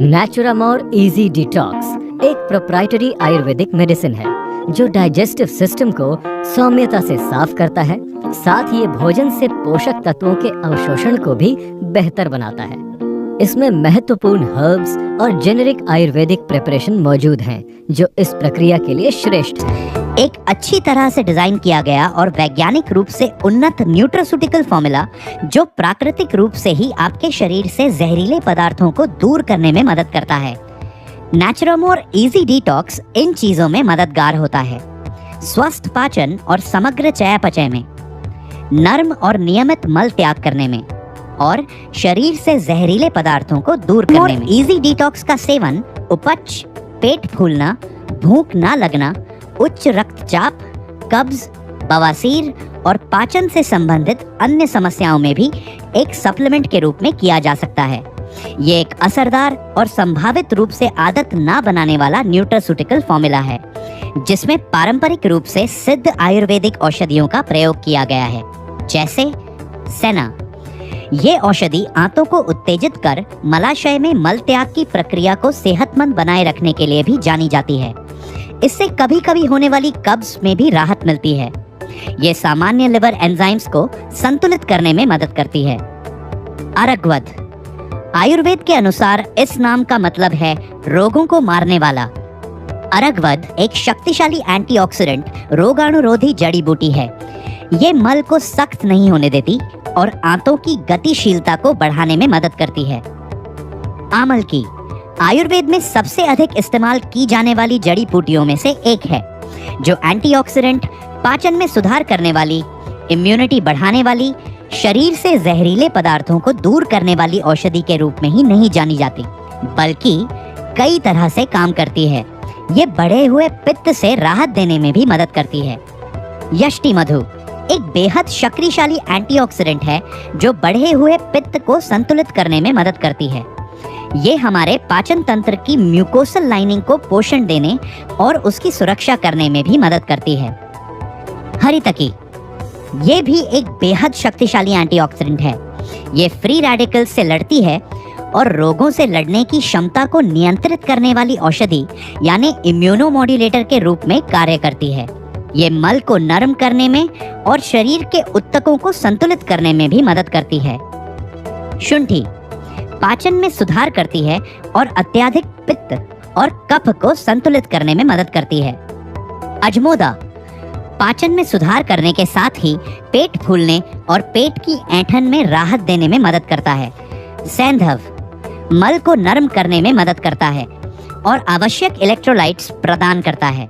नेचुरामोर easy detox एक proprietary Ayurvedic medicine है जो डाइजेस्टिव सिस्टम को सौम्यता से साफ करता है। साथ ही ये भोजन से पोषक तत्वों के अवशोषण को भी बेहतर बनाता है। इसमें महत्वपूर्ण हर्ब्स और जेनेरिक आयुर्वेदिक प्रिपरेशन मौजूद हैं जो इस प्रक्रिया के लिए श्रेष्ठ है। एक अच्छी तरह से डिजाइन किया गया और वैज्ञानिक रूप से उन्नत न्यूट्रास्यूटिकल फॉर्मूला जो प्राकृतिक रूप से ही आपके शरीर से जहरीले पदार्थों को दूर करने में मदद करता है। नेचुरामोर इजी डिटॉक्स इन चीजों में मददगार होता है: स्वस्थ पाचन और समग्र चयापचय में, नर्म और नियमित मल त्याग करने में और शरीर से जहरीले पदार्थों को दूर करने में। इजी डिटॉक्स का सेवन उपच, पेट फूलना, भूख ना लगना, उच्च रक्तचाप, कब्ज, बवासीर और पाचन से संबंधित अन्य समस्याओं में भी एक सप्लीमेंट के रूप में किया जा सकता है। ये एक असरदार और संभावित रूप से आदत ना बनाने वाला न्यूट्रास्यूटिकल फॉर्मूला है जिसमें पारंपरिक रूप से सिद्ध आयुर्वेदिक औषधियों का प्रयोग किया गया है, जैसे सेना। ये औषधि आंतों को उत्तेजित कर मलाशय में मल त्याग की प्रक्रिया को सेहतमंद बनाए रखने के लिए भी जानी जाती है। इससे कभी कभी होने वाली कब्ज में भी राहत मिलती है। ये सामान्य लिवर एंजाइम्स को संतुलित करने में मदद करती है। अरगवद आयुर्वेद के अनुसार इस नाम का मतलब है रोगों को मारने वाला। अरगवद एक शक्तिशाली एंटीऑक्सीडेंट रोगाणुरोधी जड़ी बूटी है। ये मल को सख्त नहीं होने देती और आंतों की गतिशीलता को बढ़ाने में मदद करती है। आमल की आयुर्वेद में सबसे अधिक इस्तेमाल की जाने वाली जड़ी बूटियों में से एक है जो एंटीऑक्सीडेंट, पाचन में सुधार करने वाली, इम्यूनिटी बढ़ाने वाली, शरीर से जहरीले पदार्थों को दूर करने वाली औषधि के रूप में ही नहीं जानी जाती बल्कि कई तरह से काम करती है। ये बढ़े हुए पित्त से राहत देने में भी मदद करती है। यष्टि मधु एक बेहद शक्तिशाली एंटीऑक्सीडेंट है जो बढ़े हुए पित्त को संतुलित करने में मदद करती है। ये हमारे पाचन तंत्र की म्यूकोसल लाइनिंग को पोषण देने और उसकी सुरक्षा करने में भी मदद करती है। हरितकी ये भी एक बेहद शक्तिशाली एंटीऑक्सीडेंट है। ये फ्री रेडिकल्स से लड़ती है और रोगों से लड़ने की क्षमता को नियंत्रित करने वाली औषधि यानी इम्यूनोमॉड्यूलेटर के रूप में कार्य करती है। ये मल को नरम करने में और शरीर के ऊतकों को संतुलित करने में भी मदद करती है। शुंठी पाचन में सुधार करती है और अत्यधिक पित्त और कफ को संतुलित करने में मदद करती है। अजमोदा पाचन में सुधार करने के साथ ही पेट फूलने और पेट की ऐंठन में राहत देने में मदद करता है। सैंधव मल को नरम करने में मदद करता है और आवश्यक इलेक्ट्रोलाइट्स प्रदान करता है।